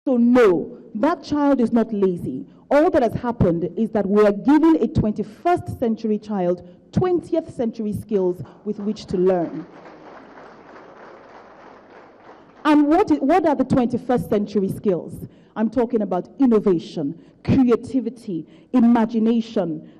So no, that child is not lazy. All that has happened is that we are giving a 21st century child 20th century skills with which to learn. And what are the 21st century skills? I'm talking about innovation, creativity, imagination,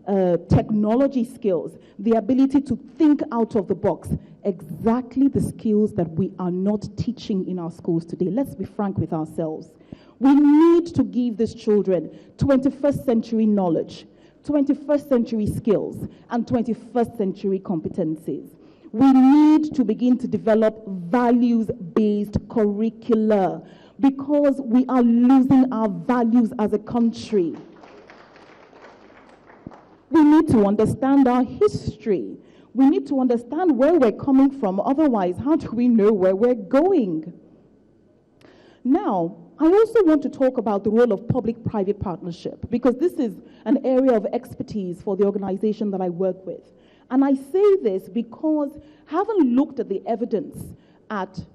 technology skills, the ability to think out of the box. Exactly the skills that we are not teaching in our schools today. Let's be frank with ourselves. We need to give these children 21st century knowledge, 21st century skills, and 21st century competencies. We need to begin to develop values-based curricula because we are losing our values as a country. We need to understand our history. We need to understand where we're coming from. Otherwise, how do we know where we're going? Now, I also want to talk about the role of public-private partnership because this is an area of expertise for the organization that I work with. And I say this because having looked at the evidence,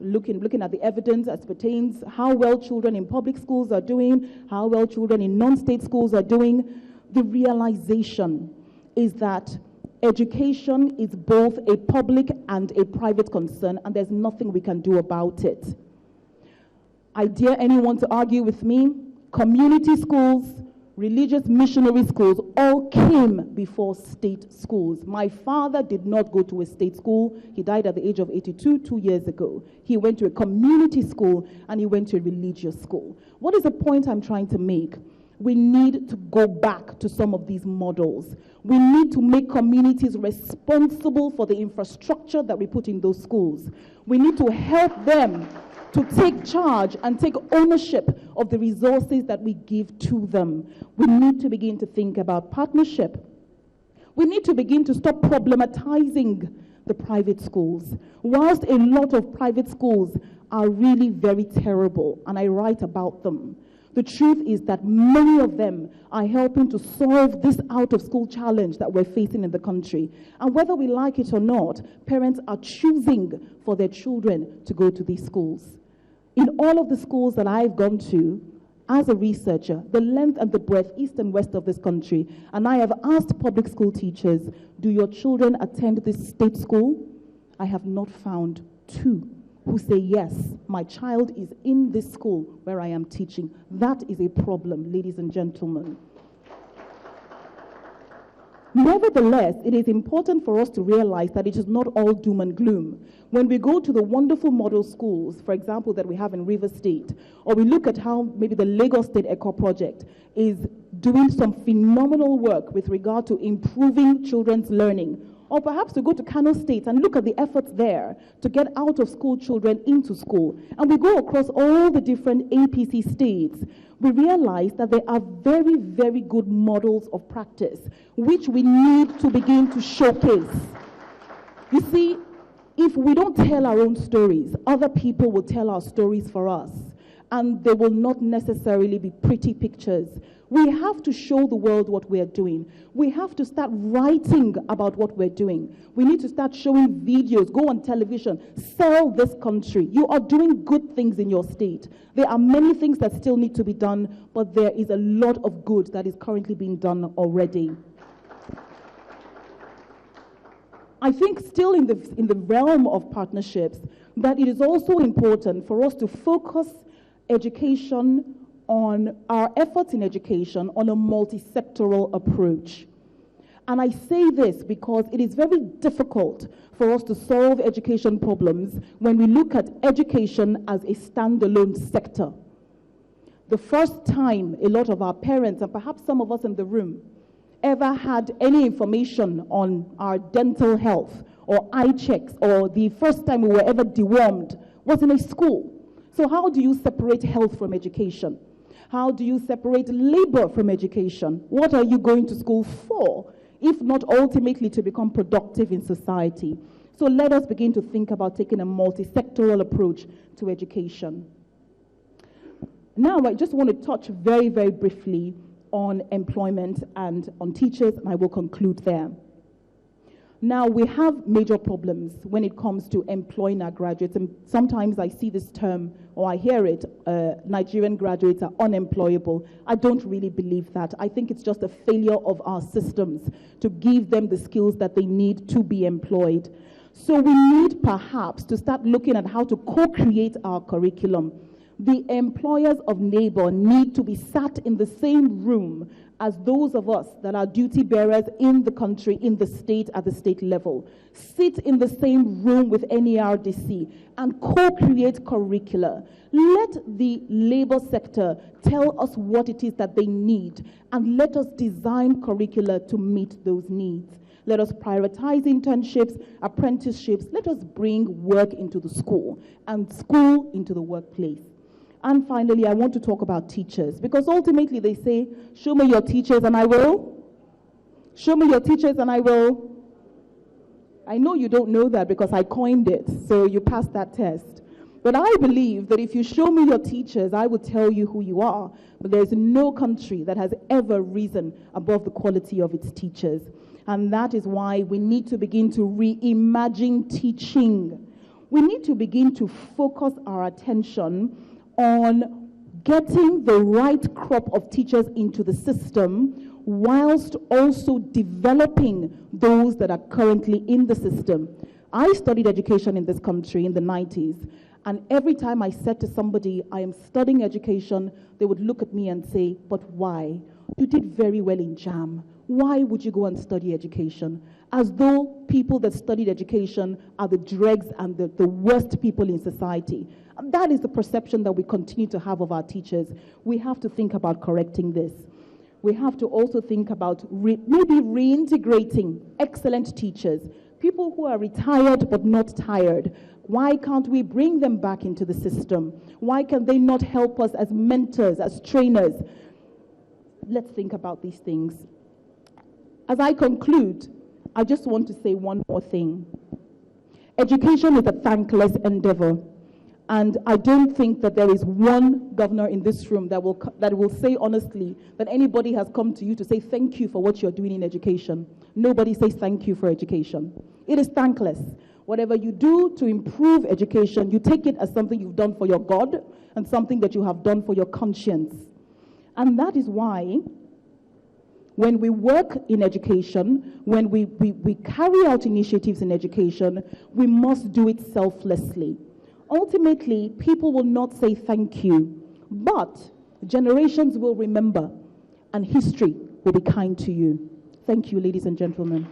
looking at the evidence as pertains how well children in public schools are doing, how well children in non-state schools are doing, the realization is that education is both a public and a private concern, and there's nothing we can do about it. I dare anyone to argue with me. Community schools, religious missionary schools all came before state schools. My father did not go to a state school. He died at the age of 82 2 years ago. He went to a community school and he went to a religious school. What is the point I'm trying to make? We need to go back to some of these models. We need to make communities responsible for the infrastructure that we put in those schools. We need to help them to take charge and take ownership of the resources that we give to them. We need to begin to think about partnership. We need to begin to stop problematizing the private schools. Whilst a lot of private schools are really very terrible, and I write about them, the truth is that many of them are helping to solve this out-of-school challenge that we're facing in the country. And whether we like it or not, parents are choosing for their children to go to these schools. In all of the schools that I've gone to, as a researcher, the length and the breadth, east and west of this country, and I have asked public school teachers, do your children attend this state school? I have not found two who say, yes, my child is in this school where I am teaching. That is a problem, ladies and gentlemen. Nevertheless, it is important for us to realize that it is not all doom and gloom. When we go to the wonderful model schools, for example, that we have in River State, or we look at how maybe the Lagos State Eco Project is doing some phenomenal work with regard to improving children's learning, or perhaps to go to Kano State and look at the efforts there to get out of school children into school, and we go across all the different APC states, we realize that there are very, very good models of practice which we need to begin to showcase. You see, if we don't tell our own stories, other people will tell our stories for us, and they will not necessarily be pretty pictures. We have to show the world what we're doing. We have to start writing about what we're doing. We need to start showing videos, go on television, sell this country. You are doing good things in your state. There are many things that still need to be done, but there is a lot of good that is currently being done already. I think still in the realm of partnerships, that it is also important for us to focus education on our efforts in education on a multi-sectoral approach. And I say this because it is very difficult for us to solve education problems when we look at education as a standalone sector. The first time a lot of our parents, and perhaps some of us in the room, ever had any information on our dental health or eye checks, or the first time we were ever dewormed was in a school. So how do you separate health from education? How do you separate labor from education? What are you going to school for, if not ultimately to become productive in society? So let us begin to think about taking a multi-sectoral approach to education. Now, I just want to touch very, very briefly on employment and on teachers, and I will conclude there. Now, we have major problems when it comes to employing our graduates. And sometimes I see this term, or I hear it, Nigerian graduates are unemployable. I don't really believe that. I think it's just a failure of our systems to give them the skills that they need to be employed. So we need perhaps to start looking at how to co-create our curriculum. The employers of neighbor need to be sat in the same room as those of us that are duty bearers in the country, in the state, at the state level. Sit in the same room with NERDC and co-create curricula. Let the labor sector tell us what it is that they need, and let us design curricula to meet those needs. Let us prioritize internships, apprenticeships. Let us bring work into the school and school into the workplace. And finally, I want to talk about teachers, because ultimately they say, show me your teachers and I will. Show me your teachers and I will. I know you don't know that because I coined it, so you passed that test. But I believe that if you show me your teachers, I will tell you who you are. But there's no country that has ever risen above the quality of its teachers. And that is why we need to begin to reimagine teaching. We need to begin to focus our attention on getting the right crop of teachers into the system, whilst also developing those that are currently in the system. I studied education in this country in the 90s, and every time I said to somebody, I am studying education, they would look at me and say, but why? You did very well in JAM. Why would you go and study education? As though people that studied education are the dregs and the worst people in society. And that is the perception that we continue to have of our teachers. We have to think about correcting this. We have to also think about maybe reintegrating excellent teachers, people who are retired but not tired. Why can't we bring them back into the system? Why can they not help us as mentors, as trainers? Let's think about these things. As I conclude, I just want to say one more thing. Education is a thankless endeavor. And I don't think that there is one governor in this room that will say honestly that anybody has come to you to say thank you for what you're doing in education. Nobody says thank you for education. It is thankless. Whatever you do to improve education, you take it as something you've done for your God and something that you have done for your conscience. And that is why when we work in education, when we carry out initiatives in education, we must do it selflessly. Ultimately, people will not say thank you, but generations will remember, and history will be kind to you. Thank you, ladies and gentlemen.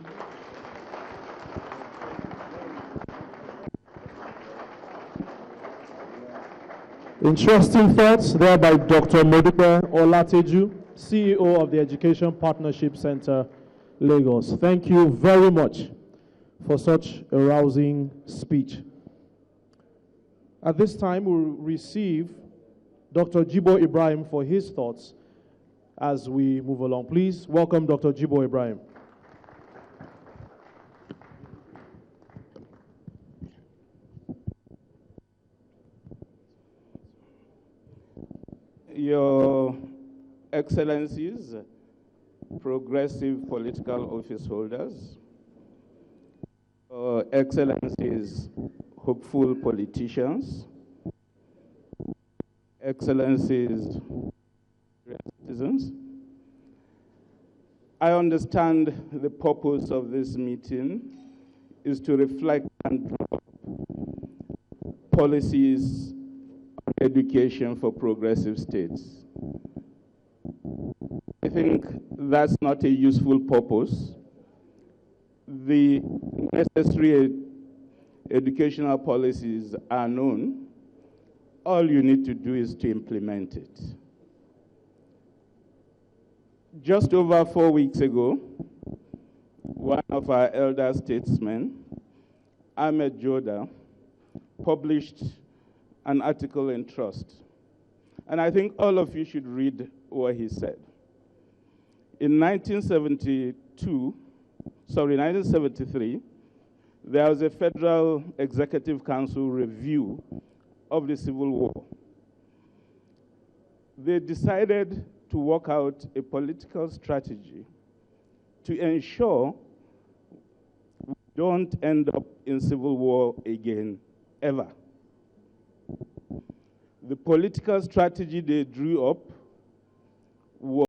Interesting thoughts there by Dr. Modupe Olateju, CEO of the Education Partnership Center, Lagos. Thank you very much for such a rousing speech. At this time, we'll receive Dr. Jibo Ibrahim for his thoughts as we move along. Please welcome Dr. Jibo Ibrahim. Your Excellencies, progressive political office holders, Excellencies, hopeful politicians, Excellencies, citizens, I understand the purpose of this meeting is to reflect and draw policies on education for progressive states. I think that's not a useful purpose. The necessary educational policies are known. All you need to do is to implement it. Just over 4 weeks ago, one of our elder statesmen, Ahmed Joda, published an article in Trust. And I think all of you should read what he said. In 1973, there was a Federal Executive Council review of the Civil War. They decided to work out a political strategy to ensure don't end up in civil war again, ever. The political strategy they drew up was